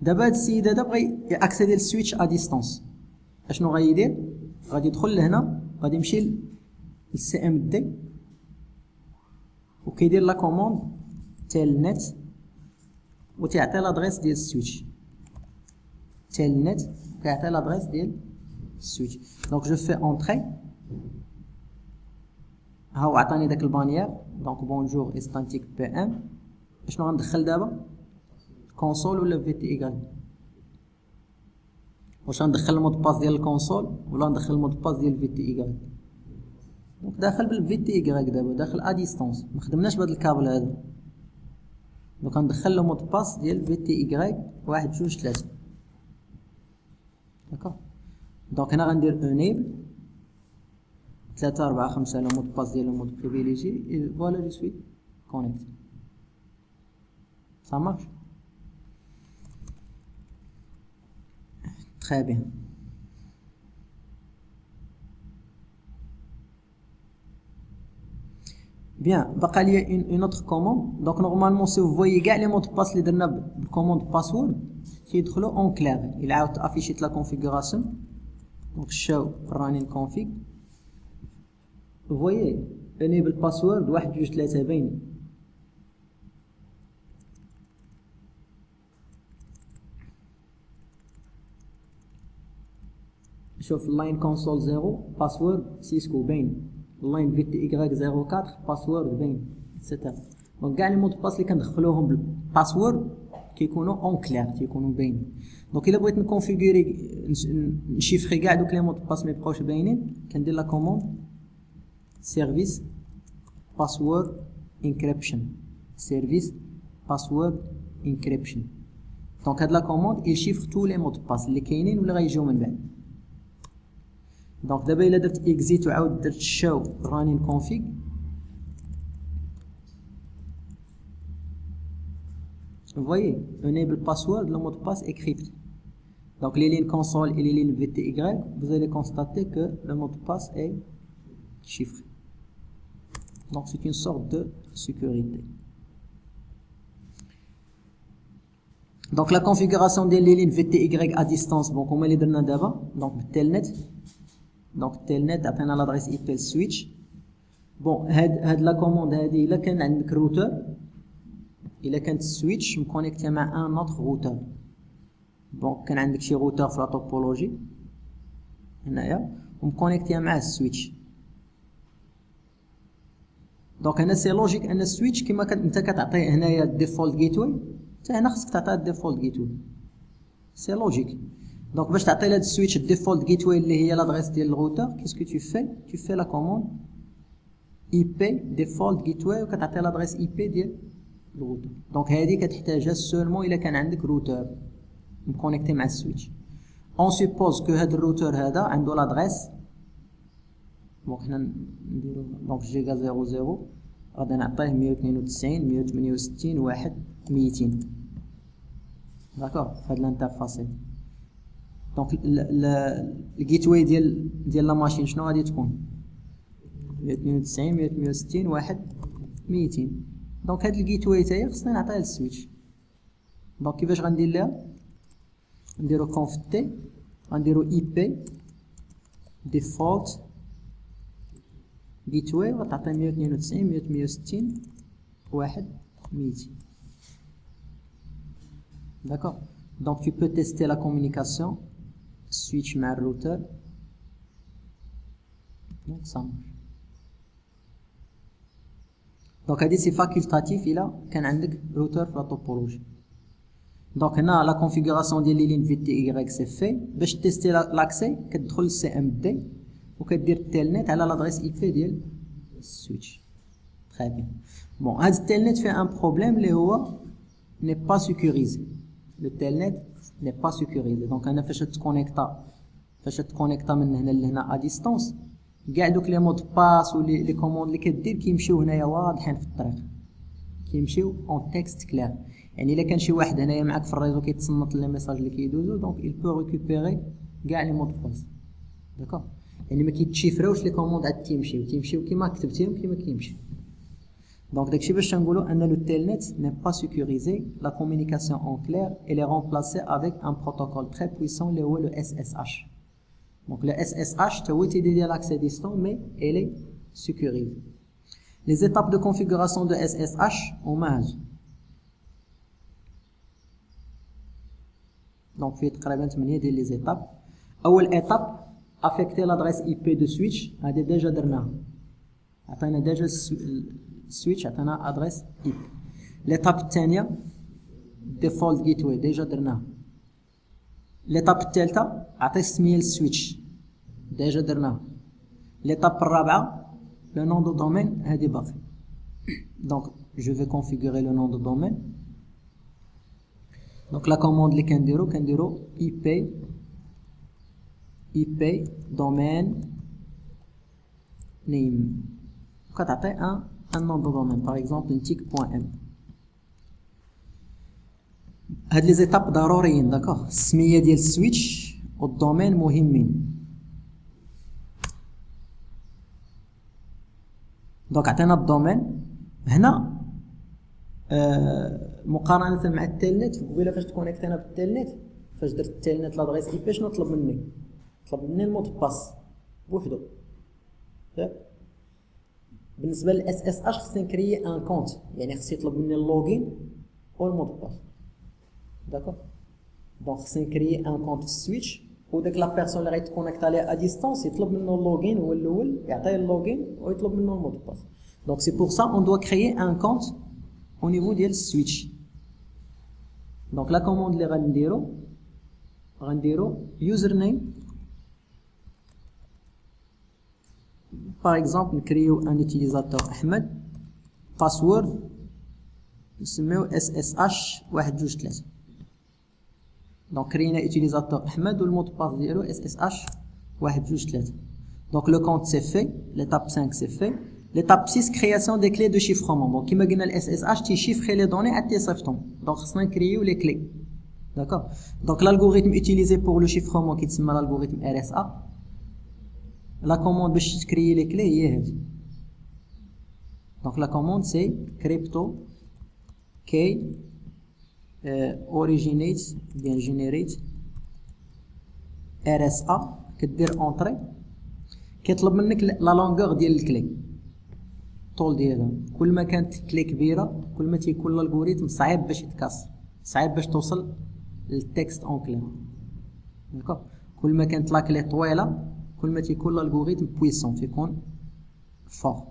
دابا هاد السيد هذا بغى ياكسيدي للسويتش ا ديستونس، اشنو غايدير؟ غادي يدخل لهنا، غادي يمشي للسي ام دي وكيدير لا كوموند تيل نت وتيعطي لادريس ديال السويتش. تيل نت كيعطي لادريس ديال السويتش. دونك جو في اونطري، ها هو عطاني داك البانيير. دونك بونجور استانتيك بي ام. اشنو غندخل دابا؟ كونسول ولا في تي اي؟ واش غندخل المود باس ديال الكونسول ولا ندخل المود باس ديال في تي اي؟ دونك داخل بالفي تي اي دابا، داخل ا ديستونس، ما خدمناش بهذا الكابل هذا. دونك غندخل له مود باس ديال في تي اي 1 2 3. داكوغ. دونك هنا غندير انيبل 3 4 5 لو مود باس ديال لو مود بريفيليجي. فوالا جو سوي كونيكت. Ça marche très bien. Bien, بقى لي une autre commande. Donc normalement si vous voyez كاع لي مود باس اللي درنا بالكوموند باسورد كيدخلوا اون كلير. الى عاودت افيشيت لا كونفيغوراسيون، دونك شاو رانين كونفيغ، vous voyez enable password 1 2 3 باين. شوف اللاين كونسول 0 باسورد سيسكو باين، اللاين في تي اي 04 باسورد باين اكسيتيرا. دونك كاع لي مود باس اللي كندخلوهم بالباسورد كيكونوا اون كلير، كيكونوا باينين. دونك الا بغيت نكونفيغوري نشيفري كاع دوك لي مود باس ما يبقاوش باينين، كندير لا كوموند سيرفيس باسورد انكريبشن، سيرفيس باسورد انكريبشن. دونك هاد لا كوموند يشيفر تو لي مود باس اللي كاينين ولا غيجيو من بعد. دونك دابا الا درت اكزيت وعاود درت شاو رانين كونفيغ، vous voyez enable password le mot de passe est crypté. Donc les lignes console et les lignes VTY, vous allez constater que le mot de passe est chiffré. Donc c'est une sorte de sécurité. Donc la configuration des lignes VTY à distance, bon comment les donner d'abord, donc telnet. Donc telnet atteint l'adresse IP switch. Bon هاد la commande هذه الا كان عندك routeur, الا كانت switch مكونيكتي مع un autre routeur. Donc كان عندك شي routeur في لا توبولوجي هنايا ومكونيكتي مع السويتش. دونك هنا سي لوجيك ان السويتش كيما انت كتعطيه هنايا الديفولت جيتوي حتى هنا خصك تعطيه الديفولت جيتوي. سي لوجيك. دونك باش تعطي لهاد السويتش الديفولت جيتوي اللي هي لادريس ديال الروتور كيسكو tu fais la commande IP default gateway وكتعطي لادريس IP ديال الروتور. دونك هذه كتحتاجها سولمون الا كان عندك روتور مكونيكتي مع السويتش. On suppose que هاد الروتور هذا عنده لادريس دونك حنا نديرو دونك جيجا 00 غادي نعطيه 192 168 1 200 داكوغ فهاد الانترفاس. دونك الجيت واي ديال لا ماشين شنو غادي تكون 192 168 1 200. دونك هاد الجيت واي تاهي خصنا نعطيه للسويتش. دونك كيفاش غندير ليها نديرو conf t غنديرو IP default gateway غتعطي 192 168 1 200. D'accord. Donc tu peux tester la communication switch مع الrouteur. Donc ça marche. Donc هادي سي فاكولتاتيف إلا كان عندك routeur في لا توبولوجي. دونك هنا لا كونفيغوراسيون ديال لي لين VTY سي في. باش تيستي لاكسي كتدخل للسي ام دي وكدير التيلنت على لادريس اي بي ديال السويتش. تري بيان. بون هاد التيلنت فيه ان بروبليم اللي هو ني با سيكوريزي. لو تيلنت ني با سيكوريزي. دونك انا فاش تكونيكتا من هنا لهنا ا ديستونس كاع دوك لي مود باس و لي كوموند اللي كدير كيمشيو هنايا واضحين في الطريق، كيمشيو اون تكست كلير. يعني الا كان شي واحد هنايا معاك في الريزو كيتصنت لي ميساج اللي كيدوزو دونك il peut récupérer كاع لي مود باس. داكوغ. يعني ما كيتشيفراوش لي كوموند عاد تيمشيو كيما كتبتيهم كيما كيمشيو. دونك داكشي باش تنقولوا ان لو تيلنت n'est pas sécurisé. La communication en clair elle est remplacée avec un protocole très puissant اللي هو le SSH. Donc le SSH تا هو تيدير l'accès distant mais elle est sécurisée. Les étapes de configuration de SSH هما هادو. دونك فيه تقريبا 8 ديال لي زيتاب. اول ايتاب افيكتي لادريس اي بي دو سويتش هادي ديجا درناها، عطينا ديجا السويتش عطينا ادريس اي بي. ليتاب الثانيه ديفولت جيت واي ديجا درناها. ليتاب الثالثه عطي السميه للسويتش ديجا درناها. ليتاب الرابعه لو نون دو دومين هادي باقي. دونك جو في كونفيغوري لو نون دو دومين. Donc la commande اللي كنديرو IP domain name كتعطي un nom de domaine par exemple ntik.m. هاد لي زيتاب ضروريين داكوغ. السميه ديال السويتش والدومين مهمين. دونك عطينا الدومين هنا مقارنه مع التيلنت. قبيله فاش تكونيكتينا بالتيلنت فاش درت التيلنت لادريس اي بي شنو طلب مني المود باس بوحدو. بالنسبه للاس اس اش خصني نكريي ان كونت، يعني خصني يطلب مني اللوغين والمود باس. داكوغ. دونك خصني نكريي ان كونت في السويتش وداك لا بيرسون اللي غيتكونيكت عليه ا ديستونس يطلب منه اللوغين هو الاول، يعطيه اللوغين ويطلب منه المود باس. دونك سي بور سا اون دوا كريي ان كونت au niveau ديال السويتش. دونك لا كوموند اللي غنديرو يوزر نيم باغ اكزومبل نكريو ان يوتيليزاتور احمد، باسورد نسميو SSH 1 2 3. دونك كرينا يوتيليزاتور احمد والمود باس ديالو SSH 1 2 3. دونك لو كونت سي في. ليتاب 5 سي في. L'étape 6 création des clés de chiffrement. Donc كيما قلنا ال SSH تيشيفري لي دوني عاد تيصيفطهم. دونك خصنا نكريو لي كلي. داكوغ. دونك l'algorithme utilisé pour le chiffrement كيتسمى l'algorithme RSA. لا كوموند باش تكريي لي كلي هي هادي. Donc la commande c'est crypto key originate bien generate RSA كدير اونطري كيطلب منك لا لونغور ديال الكلي طول ديالها. كل ما كانت كلي كبيره كل ما تيكون الالغوريثم صعيب باش يتكاس صعيب باش توصل للتكست اون كلي داكوغ. كل ما كانت لا كلي طويله كل ما تيكون الالغوريثم بويسون تيكون فور.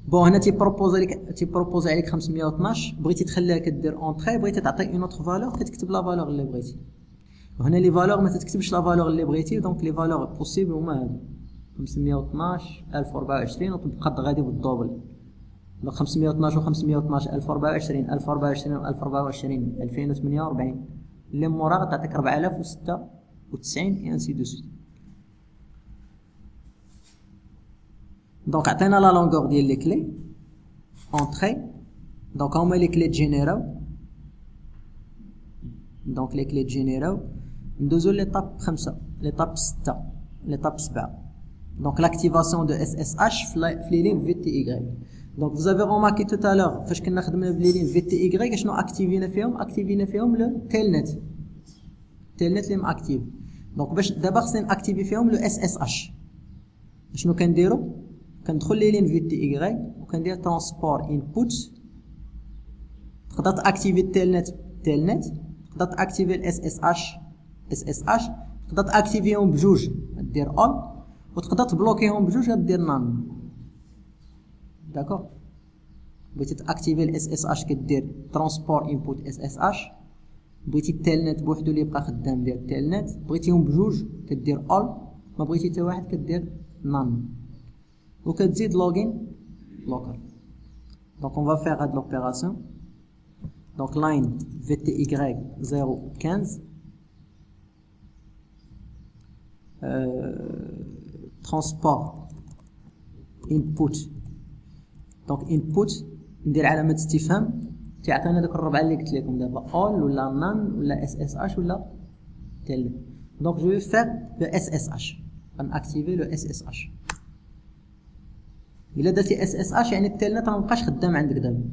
بون هنا تيبروبوزي عليك 512 بغيتي تخليها كدير اونطري بغيتي تعطي اون اوتر فالور كتكتب لا فالور اللي بغيتي. وهنا لي فالور ما تكتبش لا فالور اللي بغيتي دونك لي فالور بوسيبل هما هادو 512 1024 وتبقى غادي بالدوبل. دونك 512 و 512 1024 1024 و 1024 2048 اللي مورا غتعطيك 4096 اي انسي دو سويت. دونك عطينا لا لونغور ديال لي كلي اونطري. دونك هما لي كلي تجينيراو. دونك لي كلي تجينيراو ندوزو ليطاب 5 ليطاب 6 ليطاب 7. دونك لاكتيفاسيون دو اس اس اش في لي لين في تي اي. دونك vous avez remarqué tout à l'heure فاش كنا خدمنا بلي لين في تي اي شنو اكتيفينا فيهم لو تيلنت اللي ماكتيف. دونك باش دابا خصني ناكتيفي فيهم لو اس اس اش. شنو كنديرو كندخل لي لين في تي اي وكندير ترانسبور انبوت. تقدر تاكتيفي التيلنت تقدر تاكتيفي الاس اس اش تقدر تاكتيفيهم بجوج دير اول وتقدر تبلوكيهم بجوج دير نان داكوغ. بغيتي تاكتيفي الاس اس اش كدير ترانسبور انبوت اس اس اش. بغيتي التيلنت بوحدو اللي يبقى خدام دير التيلنت. بغيتيهم بجوج كدير اول ما بغيتي حتى واحد كدير نان وكتزيد لوغين لوكال. دونك اون فا فيغ هاد لوبيراسيون. دونك لاين في تي اي 015 transport input. دونك input ندير علامة استفهام تعطينا داك الربعة اللي قلت لكم دابا all ولا none ولا SSH ولا tel. دونك جو vais faire le SSH غنأكتيفي لو SSH. إلا درتي SSH يعني التيلنت راه مبقاش خدام عندك دابا.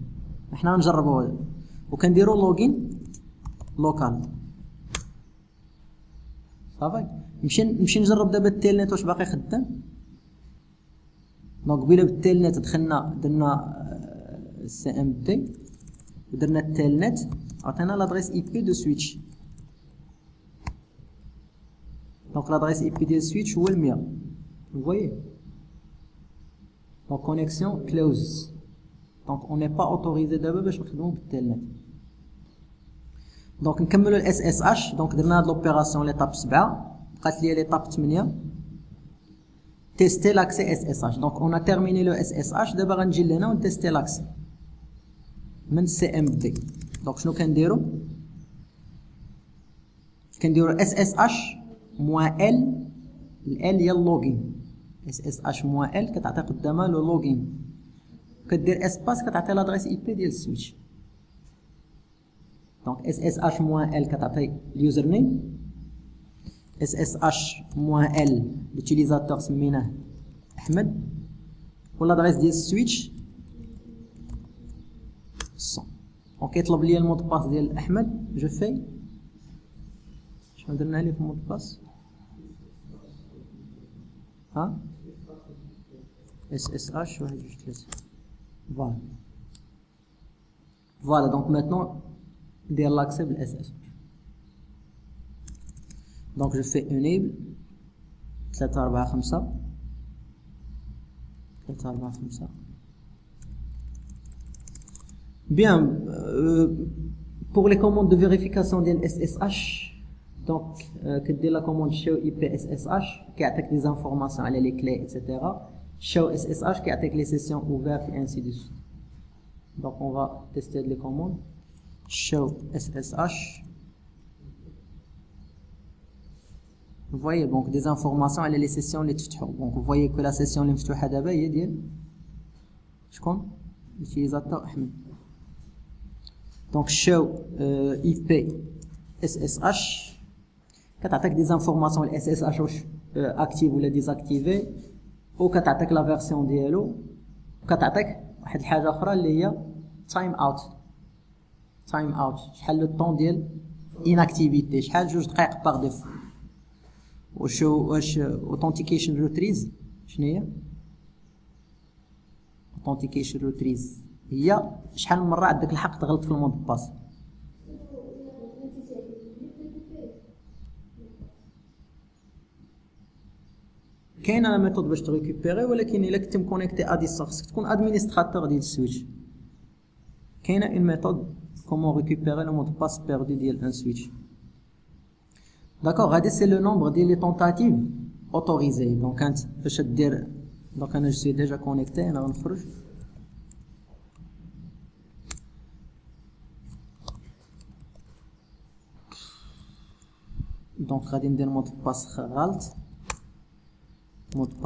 حنا غنجربو هذا وكنديرو لوغين لوكال صافي. نمشي نجرب دابا التيلنت واش باقي خدام. دونك قبيله بالتيلنت دخلنا درنا سي ام دي ودرنا التيلنت عطينا لادريس اي بي دو سويتش. دونك لادريس اي بي ديال سويتش هو 100 فويي. دونك كونيكسيون كلوز. دونك اون ني با اوتوريزي دابا باش نخدمو بالتيلنت. دونك نكملو الاس اس اش. دونك درنا هاد لوبيراسيون ليطاب 7 بقات ليا ليطاب 8 تيستي لاكسي اس اس اش. دونك اون ا تيرميني لو اس اس اش. دابا غنجي لهنا ونتيستي لاكسي من سي ام دي. دونك شنو كنديرو اس اس اش موان ال. ال هي اللوغين. اس اس اش موان ال كتعطي قدامها لو لوغين كدير اسباس كتعطي لادريس اي بي ديال السويتش. دونك اس اس اش موان ال كتعطي اليوزر نيم. اس اس اش موان ال لوتيليزاتور سميناه احمد والادريس ديال السويتش 100. دونك كيطلب ليا المود باس ديال احمد. جو في شنو درنا ليه في المود باس ها اس اس اش 1 2 3 فوالا. دونك ماتنون ندير لاكسي بالاس اس. دونك جو في انيبل 3 4 5 3 4 5 bien. Pour les commandes de vérification ديال SSH donc كدير لا commande show IP SSH كيعطيك des informations على les clés etc. show SSH كيعطيك les sessions ouvertes et ainsi de suite. donc on va tester les commandes show SSH. vous voyez donc des informations على les sessions اللي تفتحوا. donc vous voyez que la session اللي مفتوحه دابا هي ديال شكون l'utilisateur احمد. donc show IP SSH كتعطيك des informations ال SSH واش active ولا désactivé وكتعطيك la version ديالو وكتعطيك واحد الحاجه اخرى اللي هي تايم اوت شحال لو طون ديال inactivité شحال 2 دقائق باغ ديفو واش authentication retrieve شنو هي authentication retrieve هي شحال مره عندك الحق تغلط في المود باس كاين انا ميثود باش تريكوبيري ولكن الا كنت مكونيكتي ا ديستانس خصك تكون ادمينستراتور ديال السويتش كاينه اون ميثود كومون ريكوبيري لو مود باس بيردو ديال ان سويتش داكوغ هادي سي لو نومبر ديال لي طونطاتيف اوتوريزي دونك انت فاش دير دونك انا جو سوي ديجا كونيكتي انا غنخرج دونك غادي ندير مود باس غلط مود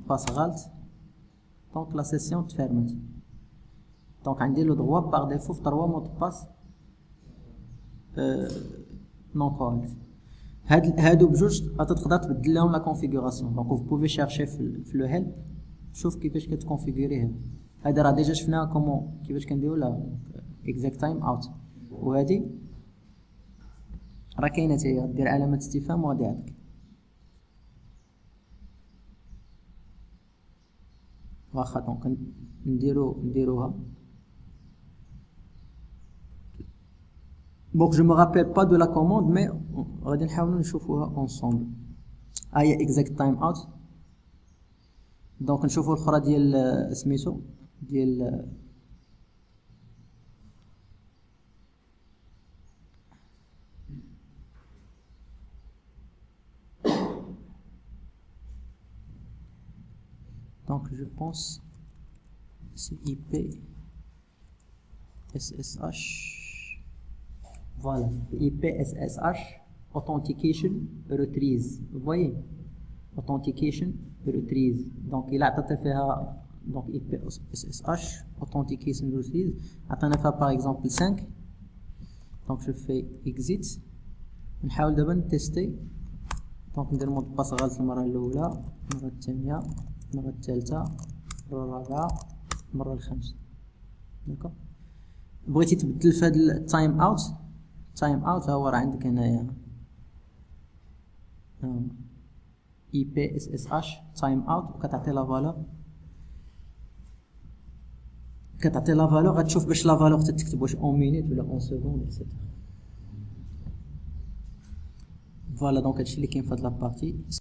باس غلط دونك لا سيسيون تفرمت دونك عندي لو دروا باغ ديفو في 3 مود باس نون كوريكت هادو بجوج غتقدر تبدل لهم لا كونفيغوراسيون دونك vous pouvez chercher في لو هيلب شوف كيفاش كتكونفيغوري هادي راه ديجا شفناها كومون كيفاش كنديرو لا اكزاكت تايم اوت وهادي راه كاينه حتى هي دير علامه استفهام وغادي يعطيك واخا دونك نديروها Donc je me rappelle pas de la commande mais غادي نحاولوا نشوفوها ensemble هي exact time out دونك نشوفوا الاخرى ديال سميتو ديال donc je pense c'est IP SSH voilà IP SSH authentication retrieve vous voyez authentication retrieve donc il a عطيتها donc IP SSH authentication retrieve عطينا فيها par exemple 5 donc je fais exit نحاول دابا نتيستي دونك ندير مود باس غلط المره الاولى المره الثانيه المره الثالثه المره الرابعه المره الخامسه داكوغ بغيتي تبدل في هاد التايم اوت ها هو راه عندك هنايا اي بي اس اس اش تايم اوت وكتعطي لا فالور غتشوف باش لا فالور تكتب واش اون مينيت ولا اون سكوند اكسيتيرا فوالا دونك هادشي اللي كاين في هاد لابارتي